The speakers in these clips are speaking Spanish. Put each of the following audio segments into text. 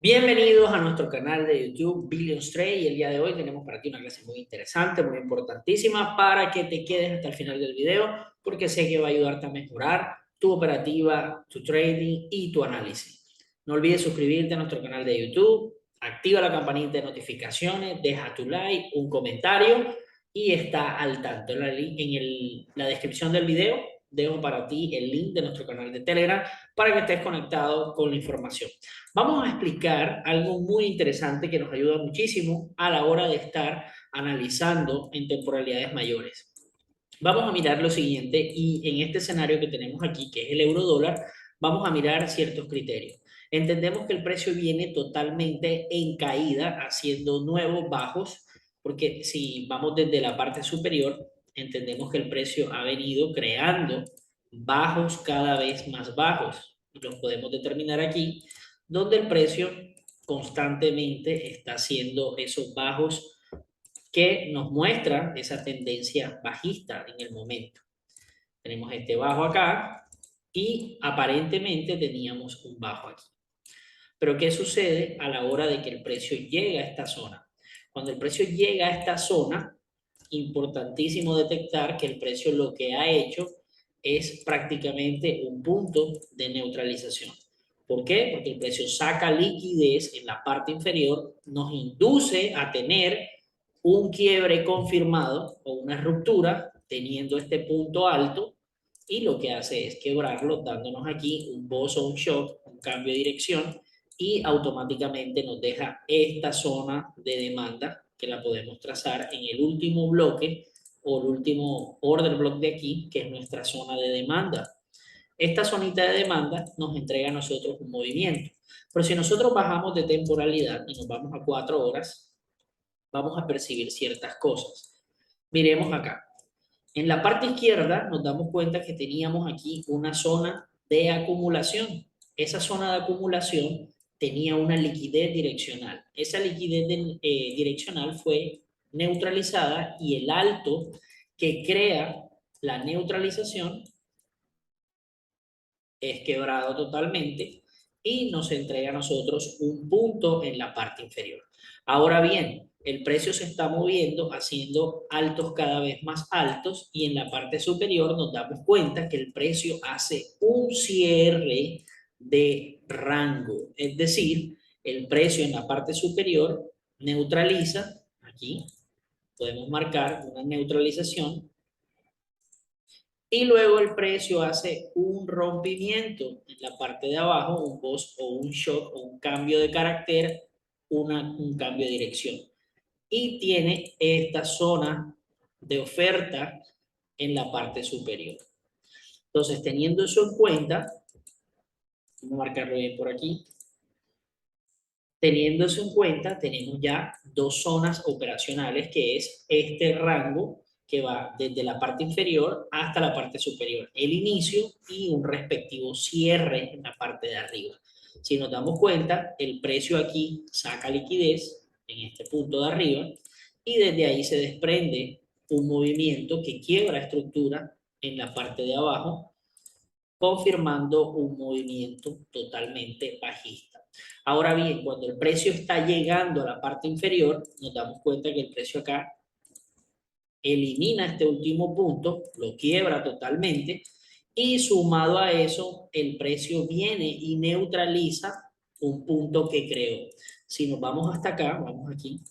Bienvenidos a nuestro canal de YouTube Billions Trade y el día de hoy tenemos para ti una clase muy interesante, muy importantísima para que te quedes hasta el final del video porque sé que va a ayudarte a mejorar tu operativa, tu trading y tu análisis. No olvides suscribirte a nuestro canal de YouTube, activa la campanita de notificaciones, deja tu like, un comentario y está al tanto. En la descripción del video dejo para ti el link de nuestro canal de Telegram para que estés conectado con la información. Vamos a explicar algo muy interesante que nos ayuda muchísimo a la hora de estar analizando en temporalidades mayores. Vamos a mirar lo siguiente y en este escenario que tenemos aquí, que es el euro dólar, vamos a mirar ciertos criterios. Entendemos que el precio viene totalmente en caída, haciendo nuevos bajos, porque si vamos desde la parte superior, entendemos que el precio ha venido creando bajos cada vez más bajos. Los podemos determinar aquí, donde el precio constantemente está haciendo esos bajos que nos muestran esa tendencia bajista en el momento. Tenemos este bajo acá y aparentemente teníamos un bajo aquí. Pero ¿qué sucede a la hora de que el precio llega a esta zona? Cuando el precio llega a esta zona, importantísimo detectar que el precio lo que ha hecho es prácticamente un punto de neutralización. ¿Por qué? Porque el precio saca liquidez en la parte inferior, nos induce a tener un quiebre confirmado o una ruptura teniendo este punto alto y lo que hace es quebrarlo dándonos aquí un bozo, un shock, un cambio de dirección y automáticamente nos deja esta zona de demanda que la podemos trazar en el último bloque o el último order block de aquí, que es nuestra zona de demanda. Esta zonita de demanda nos entrega a nosotros un movimiento. Pero si nosotros bajamos de temporalidad y nos vamos a 4 horas, vamos a percibir ciertas cosas. Miremos acá. En la parte izquierda nos damos cuenta que teníamos aquí una zona de acumulación. Esa zona de acumulación tenía una liquidez direccional. Esa liquidez direccional fue neutralizada y el alto que crea la neutralización es quebrado totalmente y nos entrega a nosotros un punto en la parte inferior. Ahora bien, el precio se está moviendo haciendo altos cada vez más altos y en la parte superior nos damos cuenta que el precio hace un cierre de rango, es decir, el precio en la parte superior neutraliza, aquí podemos marcar una neutralización y luego el precio hace un rompimiento en la parte de abajo, un bust o un shock o un cambio de carácter, un cambio de dirección. Y tiene esta zona de oferta en la parte superior. Entonces, teniendo eso en cuenta, vamos a marcarlo bien por aquí, teniendo eso en cuenta, tenemos ya dos zonas operacionales, que es este rango que va desde la parte inferior hasta la parte superior, el inicio y un respectivo cierre en la parte de arriba. Si nos damos cuenta, el precio aquí saca liquidez en este punto de arriba y desde ahí se desprende un movimiento que quiebra estructura en la parte de abajo, confirmando un movimiento totalmente bajista. Ahora bien, cuando el precio está llegando a la parte inferior, nos damos cuenta que el precio acá elimina este último punto, lo quiebra totalmente y sumado a eso, el precio viene y neutraliza un punto que creó. Si nos vamos hasta acá, vamos aquí,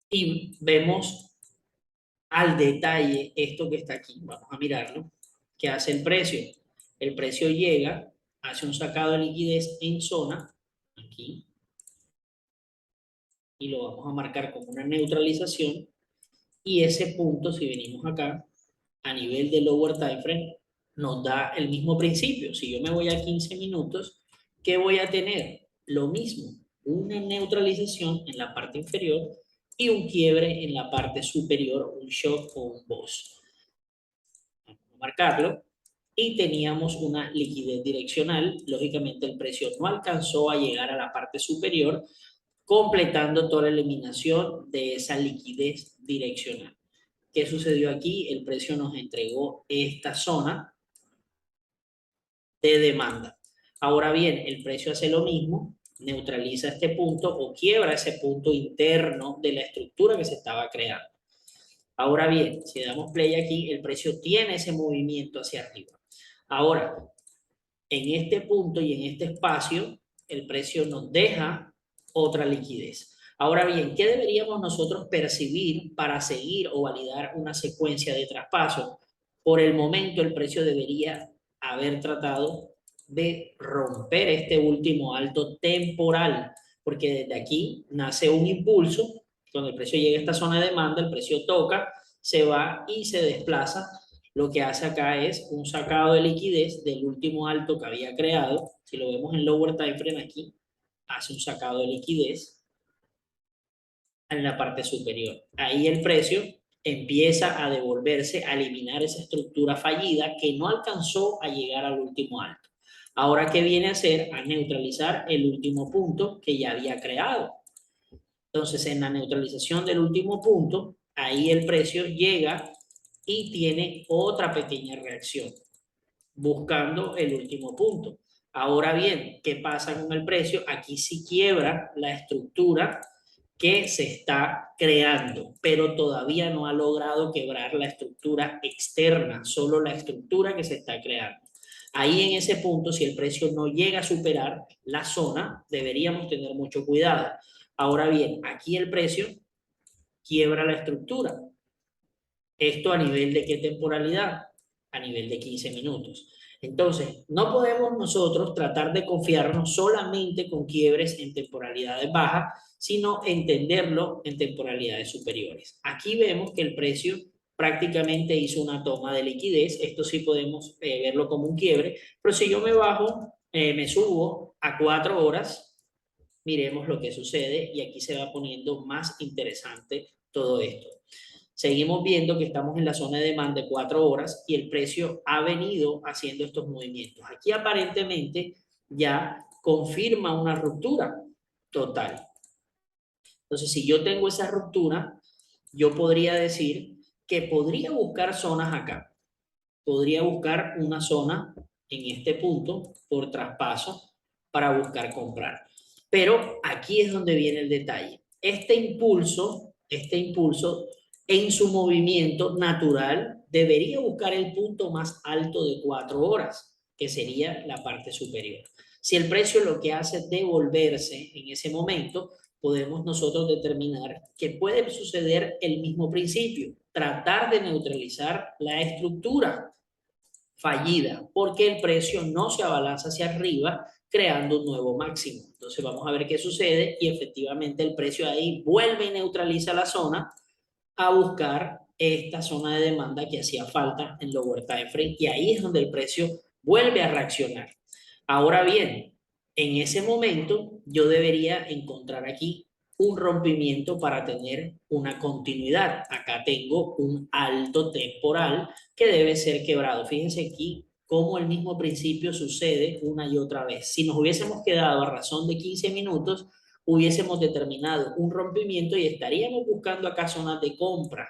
y vemos al detalle esto que está aquí, vamos a mirarlo, ¿qué hace el precio? El precio llega, hace un sacado de liquidez en zona, aquí, y lo vamos a marcar como una neutralización, y ese punto, si venimos acá, a nivel de lower time frame, nos da el mismo principio. Si yo me voy a 15 minutos, ¿qué voy a tener? Lo mismo, una neutralización en la parte inferior y un quiebre en la parte superior, un shock o un boss. Vamos a marcarlo. Y teníamos una liquidez direccional. Lógicamente el precio no alcanzó a llegar a la parte superior, completando toda la eliminación de esa liquidez direccional. ¿Qué sucedió aquí? El precio nos entregó esta zona de demanda. Ahora bien, el precio hace lo mismo, neutraliza este punto o quiebra ese punto interno de la estructura que se estaba creando. Ahora bien, si damos play aquí, el precio tiene ese movimiento hacia arriba. Ahora, en este punto y en este espacio, el precio nos deja otra liquidez. Ahora bien, ¿qué deberíamos nosotros percibir para seguir o validar una secuencia de traspaso? Por el momento, el precio debería haber tratado de romper este último alto temporal, porque desde aquí nace un impulso. Cuando el precio llega a esta zona de demanda, el precio toca, se va y se desplaza. Lo que hace acá es un sacado de liquidez del último alto que había creado. Si lo vemos en lower time frame aquí, hace un sacado de liquidez en la parte superior. Ahí el precio empieza a devolverse, a eliminar esa estructura fallida que no alcanzó a llegar al último alto. Ahora, ¿qué viene a hacer? A neutralizar el último punto que ya había creado. Entonces, en la neutralización del último punto, ahí el precio llega y tiene otra pequeña reacción, buscando el último punto. Ahora bien, ¿qué pasa con el precio? Aquí sí quiebra la estructura que se está creando, pero todavía no ha logrado quebrar la estructura externa, solo la estructura que se está creando. Ahí en ese punto, si el precio no llega a superar la zona, deberíamos tener mucho cuidado. Ahora bien, aquí el precio quiebra la estructura. ¿Esto a nivel de qué temporalidad? A nivel de 15 minutos. Entonces, no podemos nosotros tratar de confiarnos solamente con quiebres en temporalidades bajas, sino entenderlo en temporalidades superiores. Aquí vemos que el precio prácticamente hizo una toma de liquidez. Esto sí podemos verlo como un quiebre, pero si yo me bajo, me subo a 4 horas, miremos lo que sucede y aquí se va poniendo más interesante todo esto. Seguimos viendo que estamos en la zona de demanda de 4 horas y el precio ha venido haciendo estos movimientos. Aquí aparentemente ya confirma una ruptura total. Entonces, si yo tengo esa ruptura, yo podría decir que podría buscar zonas acá. Podría buscar una zona en este punto por traspaso para buscar comprar. Pero aquí es donde viene el detalle. Este impulso en su movimiento natural debería buscar el punto más alto de 4 horas, que sería la parte superior. Si el precio lo que hace es devolverse en ese momento, podemos nosotros determinar que puede suceder el mismo principio, tratar de neutralizar la estructura fallida, porque el precio no se abalanza hacia arriba creando un nuevo máximo. Entonces vamos a ver qué sucede y efectivamente el precio ahí vuelve y neutraliza la zona a buscar esta zona de demanda que hacía falta en lower time frame y ahí es donde el precio vuelve a reaccionar. Ahora bien, en ese momento yo debería encontrar aquí un rompimiento para tener una continuidad. Acá tengo un alto temporal que debe ser quebrado. Fíjense aquí cómo el mismo principio sucede una y otra vez. Si nos hubiésemos quedado a razón de 15 minutos, hubiésemos determinado un rompimiento y estaríamos buscando acá zonas de compra.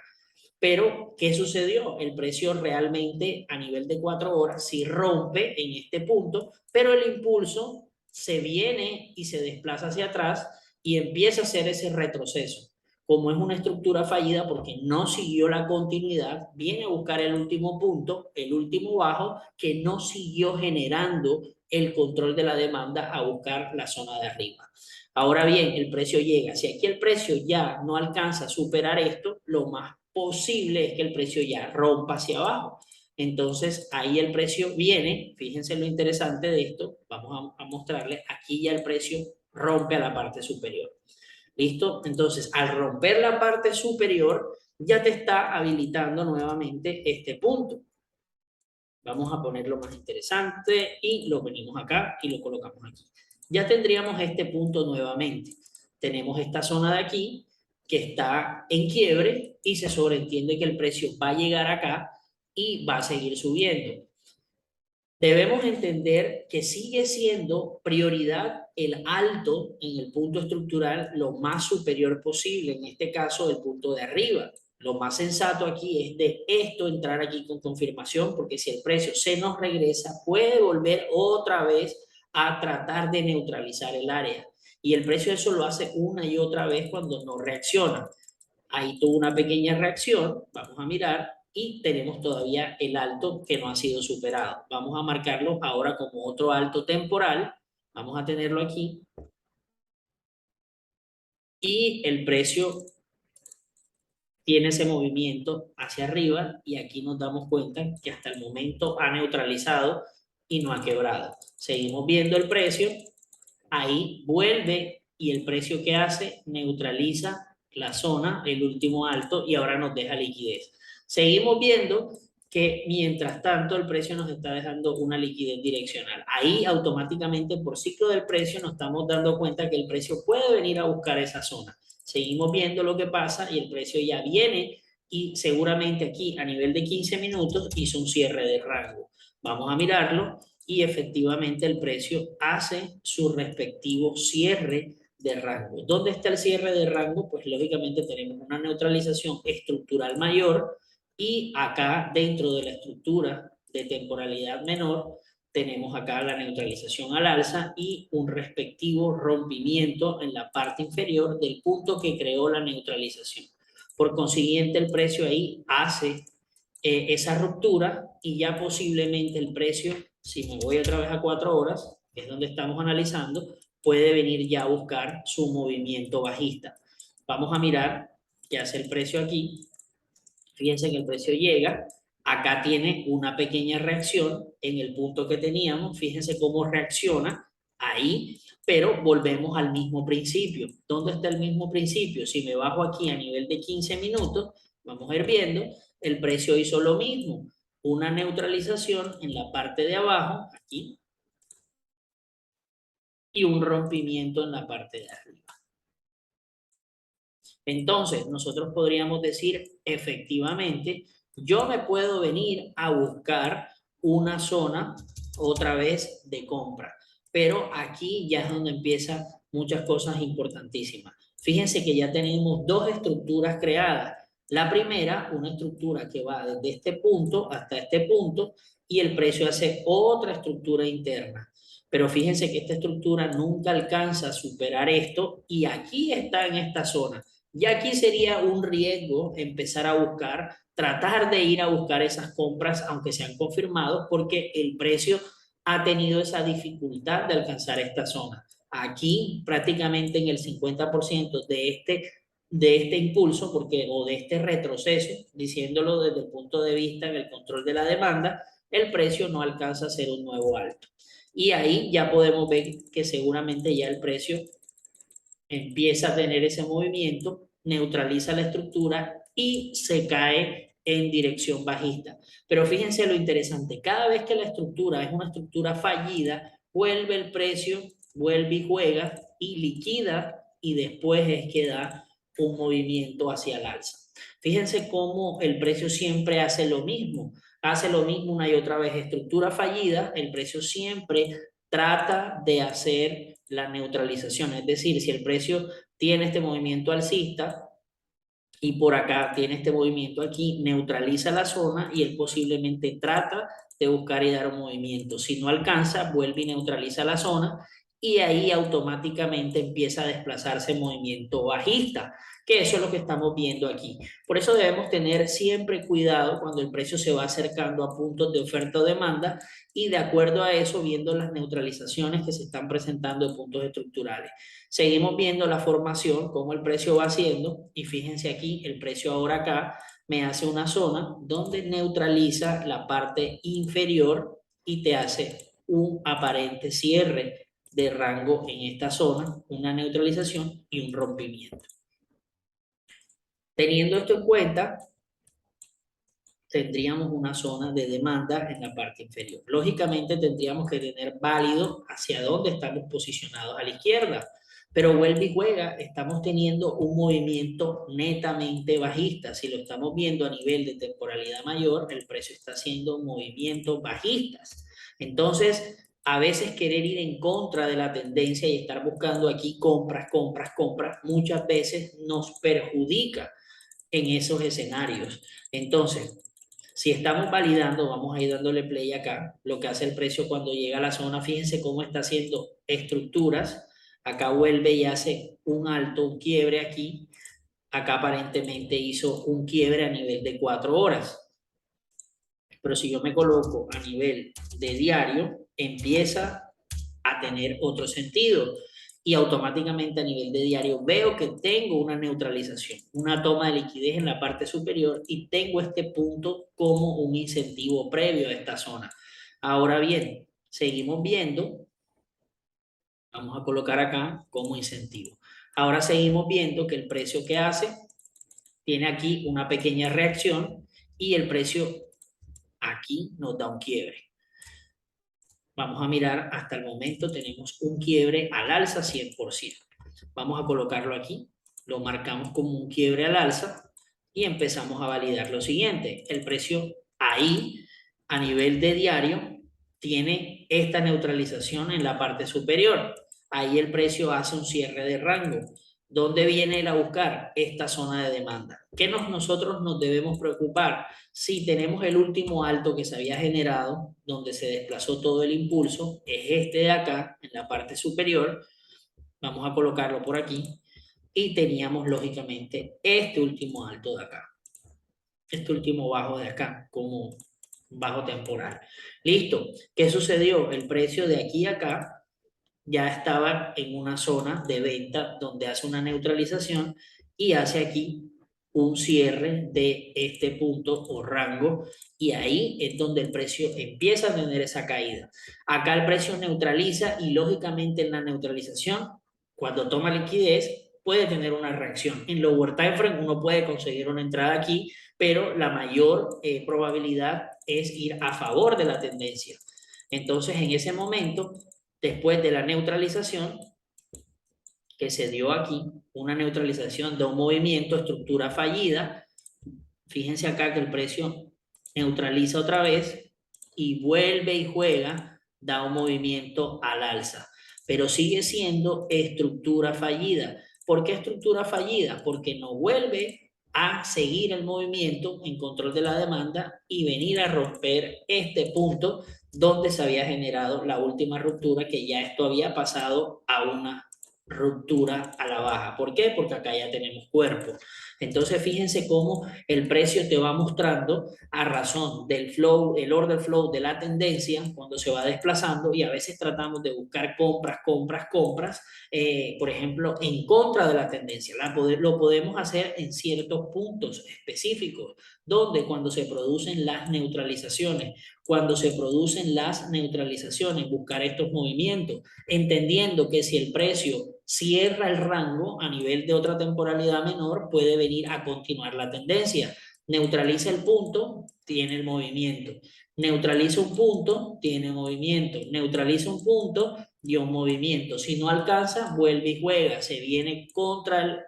Pero, ¿qué sucedió? El precio realmente a nivel de 4 horas sí rompe en este punto, pero el impulso se viene y se desplaza hacia atrás y empieza a hacer ese retroceso. Como es una estructura fallida porque no siguió la continuidad, viene a buscar el último punto, el último bajo, que no siguió generando el control de la demanda a buscar la zona de arriba. Ahora bien, el precio llega. Si aquí el precio ya no alcanza a superar esto, lo más posible es que el precio ya rompa hacia abajo. Entonces, ahí el precio viene, fíjense lo interesante de esto, vamos a mostrarles, aquí ya el precio rompe a la parte superior. ¿Listo? Entonces, al romper la parte superior, ya te está habilitando nuevamente este punto. Vamos a ponerlo más interesante y lo venimos acá y lo colocamos aquí. Ya tendríamos este punto nuevamente. Tenemos esta zona de aquí que está en quiebre y se sobreentiende que el precio va a llegar acá y va a seguir subiendo. Debemos entender que sigue siendo prioridad el alto en el punto estructural lo más superior posible, en este caso el punto de arriba. Lo más sensato aquí es de esto entrar aquí con confirmación, porque si el precio se nos regresa, puede volver otra vez a tratar de neutralizar el área. Y el precio eso lo hace una y otra vez cuando no reacciona. Ahí tuvo una pequeña reacción, vamos a mirar, y tenemos todavía el alto que no ha sido superado. Vamos a marcarlo ahora como otro alto temporal. Vamos a tenerlo aquí. Y el precio tiene ese movimiento hacia arriba y aquí nos damos cuenta que hasta el momento ha neutralizado y no ha quebrado. Seguimos viendo el precio, ahí vuelve y el precio que hace neutraliza la zona, el último alto y ahora nos deja liquidez. Seguimos viendo que mientras tanto el precio nos está dejando una liquidez direccional. Ahí automáticamente por ciclo del precio nos estamos dando cuenta que el precio puede venir a buscar esa zona. Seguimos viendo lo que pasa y el precio ya viene y seguramente aquí a nivel de 15 minutos hizo un cierre de rango. Vamos a mirarlo y efectivamente el precio hace su respectivo cierre de rango. ¿Dónde está el cierre de rango? Pues lógicamente tenemos una neutralización estructural mayor y acá dentro de la estructura de temporalidad menor tenemos acá la neutralización al alza y un respectivo rompimiento en la parte inferior del punto que creó la neutralización. Por consiguiente, el precio ahí hace esa ruptura y ya posiblemente el precio, si me voy otra vez a 4 horas, que es donde estamos analizando, puede venir ya a buscar su movimiento bajista. Vamos a mirar qué hace el precio aquí. Fíjense que el precio llega, acá tiene una pequeña reacción en el punto que teníamos, fíjense cómo reacciona ahí, pero volvemos al mismo principio. ¿Dónde está el mismo principio? Si me bajo aquí a nivel de 15 minutos, vamos a ir viendo, el precio hizo lo mismo, una neutralización en la parte de abajo, aquí, y un rompimiento en la parte de arriba. Entonces, nosotros podríamos decir, efectivamente, yo me puedo venir a buscar una zona otra vez de compra, pero aquí ya es donde empiezan muchas cosas importantísimas. Fíjense que ya tenemos dos estructuras creadas. La primera, una estructura que va desde este punto hasta este punto y el precio hace otra estructura interna. Pero fíjense que esta estructura nunca alcanza a superar esto y aquí está en esta zona. Ya aquí sería un riesgo empezar a buscar, tratar de ir a buscar esas compras, aunque sean confirmados, porque el precio ha tenido esa dificultad de alcanzar esta zona. Aquí prácticamente en el 50% de este impulso, o de este retroceso, diciéndolo desde el punto de vista del control de la demanda, el precio no alcanza a ser un nuevo alto. Y ahí ya podemos ver que seguramente ya el precio empieza a tener ese movimiento, neutraliza la estructura y se cae en dirección bajista. Pero fíjense lo interesante, cada vez que la estructura es una estructura fallida, vuelve el precio, vuelve y juega y liquida y después es que da un movimiento hacia el alza. Fíjense cómo el precio siempre hace lo mismo una y otra vez, estructura fallida, el precio siempre trata de hacer la neutralización, es decir, si el precio tiene este movimiento alcista y por acá tiene este movimiento aquí, neutraliza la zona y él posiblemente trata de buscar y dar un movimiento. Si no alcanza, vuelve y neutraliza la zona y ahí automáticamente empieza a desplazarse el movimiento bajista, que eso es lo que estamos viendo aquí. Por eso debemos tener siempre cuidado cuando el precio se va acercando a puntos de oferta o demanda y de acuerdo a eso viendo las neutralizaciones que se están presentando de puntos estructurales. Seguimos viendo la formación, cómo el precio va haciendo y fíjense aquí, el precio ahora acá me hace una zona donde neutraliza la parte inferior y te hace un aparente cierre de rango en esta zona, una neutralización y un rompimiento. Teniendo esto en cuenta, tendríamos una zona de demanda en la parte inferior. Lógicamente tendríamos que tener válido hacia dónde estamos posicionados a la izquierda, pero vuelve y juega, estamos teniendo un movimiento netamente bajista. Si lo estamos viendo a nivel de temporalidad mayor, el precio está haciendo movimientos bajistas. Entonces, a veces querer ir en contra de la tendencia y estar buscando aquí compras, compras, compras, muchas veces nos perjudica en esos escenarios. Entonces, Si estamos validando, vamos a ir dándole play acá, lo que hace el precio cuando llega a la zona, fíjense cómo está haciendo estructuras, acá vuelve y hace un alto, un quiebre aquí, acá aparentemente hizo un quiebre a nivel de 4 horas, pero si yo me coloco a nivel de diario, empieza a tener otro sentido y automáticamente a nivel de diario veo que tengo una neutralización, una toma de liquidez en la parte superior y tengo este punto como un incentivo previo a esta zona. Ahora bien, seguimos viendo, vamos a colocar acá como incentivo. Ahora seguimos viendo que el precio que hace tiene aquí una pequeña reacción y el precio aquí nos da un quiebre. Vamos a mirar, hasta el momento tenemos un quiebre al alza 100%. Vamos a colocarlo aquí, lo marcamos como un quiebre al alza y empezamos a validar lo siguiente. El precio ahí, a nivel de diario, tiene esta neutralización en la parte superior. Ahí el precio hace un cierre de rango. ¿Dónde viene él a buscar? Esta zona de demanda. ¿Qué nosotros nos debemos preocupar? Si tenemos el último alto que se había generado, donde se desplazó todo el impulso, es este de acá, en la parte superior. Vamos a colocarlo por aquí. Y teníamos, lógicamente, este último alto de acá. Este último bajo de acá, como bajo temporal. Listo. ¿Qué sucedió? El precio de aquí a acá ya estaba en una zona de venta donde hace una neutralización y hace aquí un cierre de este punto o rango y ahí es donde el precio empieza a tener esa caída. Acá el precio neutraliza y lógicamente en la neutralización, cuando toma liquidez, puede tener una reacción. En lower time frame uno puede conseguir una entrada aquí, pero la mayor probabilidad es ir a favor de la tendencia. Entonces, en ese momento, después de la neutralización que se dio aquí, una neutralización de un movimiento, estructura fallida, fíjense acá que el precio neutraliza otra vez y vuelve y juega, da un movimiento al alza, pero sigue siendo estructura fallida. ¿Por qué estructura fallida? Porque no vuelve a seguir el movimiento en control de la demanda y venir a romper este punto donde se había generado la última ruptura, que ya esto había pasado a una ruptura a la baja. ¿Por qué? Porque acá ya tenemos cuerpo. Entonces, fíjense cómo el precio te va mostrando a razón del flow, el order flow de la tendencia cuando se va desplazando y a veces tratamos de buscar compras, por ejemplo, en contra de la tendencia. Lo podemos hacer en ciertos puntos específicos, donde cuando se producen las neutralizaciones, buscar estos movimientos, entendiendo que si el precio cierra el rango a nivel de otra temporalidad menor, puede venir a continuar la tendencia. Neutraliza el punto, tiene el movimiento. Neutraliza un punto, tiene movimiento. Neutraliza un punto, dio un movimiento. Si no alcanza, vuelve y juega. Se viene contra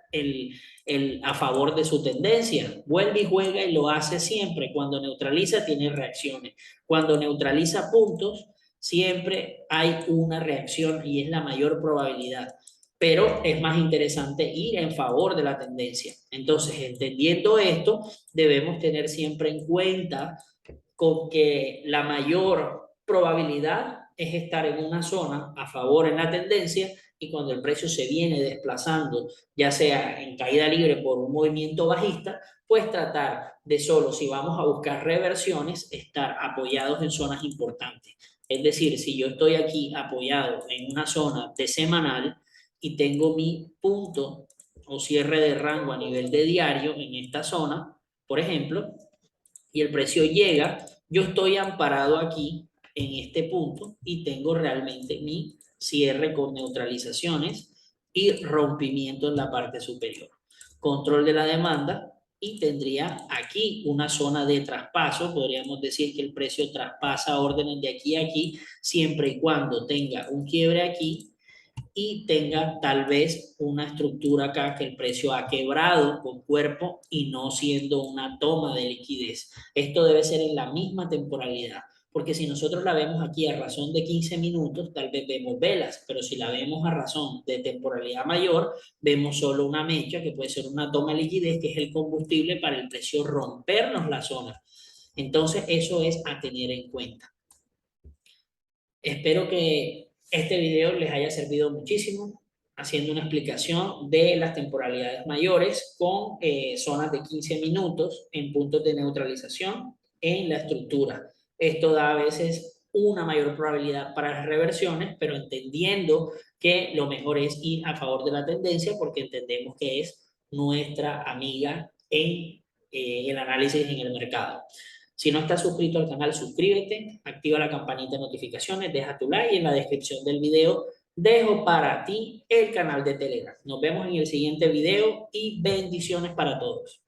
a favor de su tendencia. Vuelve y juega y lo hace siempre. Cuando neutraliza, tiene reacciones. Cuando neutraliza puntos, siempre hay una reacción y es la mayor probabilidad, pero es más interesante ir en favor de la tendencia. Entonces, entendiendo esto, debemos tener siempre en cuenta con que la mayor probabilidad es estar en una zona a favor en la tendencia y cuando el precio se viene desplazando, ya sea en caída libre por un movimiento bajista, pues tratar de solo, si vamos a buscar reversiones, estar apoyados en zonas importantes. Es decir, si yo estoy aquí apoyado en una zona de semanal y tengo mi punto o cierre de rango a nivel de diario en esta zona, por ejemplo, y el precio llega, yo estoy amparado aquí en este punto y tengo realmente mi cierre con neutralizaciones y rompimiento en la parte superior. Control de la demanda y tendría aquí una zona de traspaso. Podríamos decir que el precio traspasa órdenes de aquí a aquí siempre y cuando tenga un quiebre aquí y tenga tal vez una estructura acá que el precio ha quebrado con cuerpo y no siendo una toma de liquidez. Esto debe ser en la misma temporalidad, porque si nosotros la vemos aquí a razón de 15 minutos, tal vez vemos velas, pero si la vemos a razón de temporalidad mayor, vemos solo una mecha que puede ser una toma de liquidez, que es el combustible para el precio rompernos la zona. Entonces, eso es a tener en cuenta. Espero que este video les haya servido muchísimo, haciendo una explicación de las temporalidades mayores con zonas de 15 minutos en puntos de neutralización en la estructura. Esto da a veces una mayor probabilidad para las reversiones, pero entendiendo que lo mejor es ir a favor de la tendencia porque entendemos que es nuestra amiga en el análisis en el mercado. Si no estás suscrito al canal, suscríbete, activa la campanita de notificaciones, deja tu like y en la descripción del video dejo para ti el canal de Telegram. Nos vemos en el siguiente video y bendiciones para todos.